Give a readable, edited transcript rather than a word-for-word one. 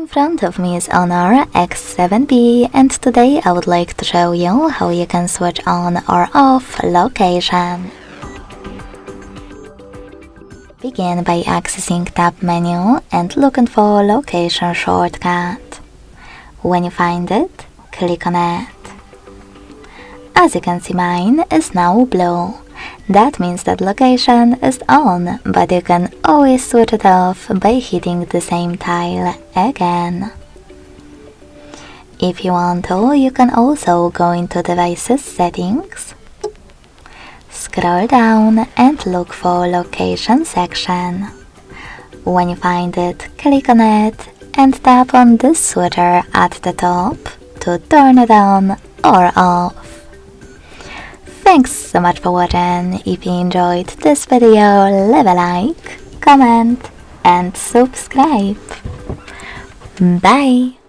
In front of me is HONOR X7b, and today I would like to show you how you can switch on or off location. Begin by accessing tab menu and looking for location shortcut. When you find it, click on it. As you can see, mine is now blue. That means that location is on, but you can always switch it off by hitting the same tile again. If you want to, you can also go into Devices Settings, scroll down and look for Location section. When you find it, click on it and tap on this switcher at the top to turn it on or off. Thanks so much for watching. If you enjoyed this video, leave a like, comment and subscribe. Bye!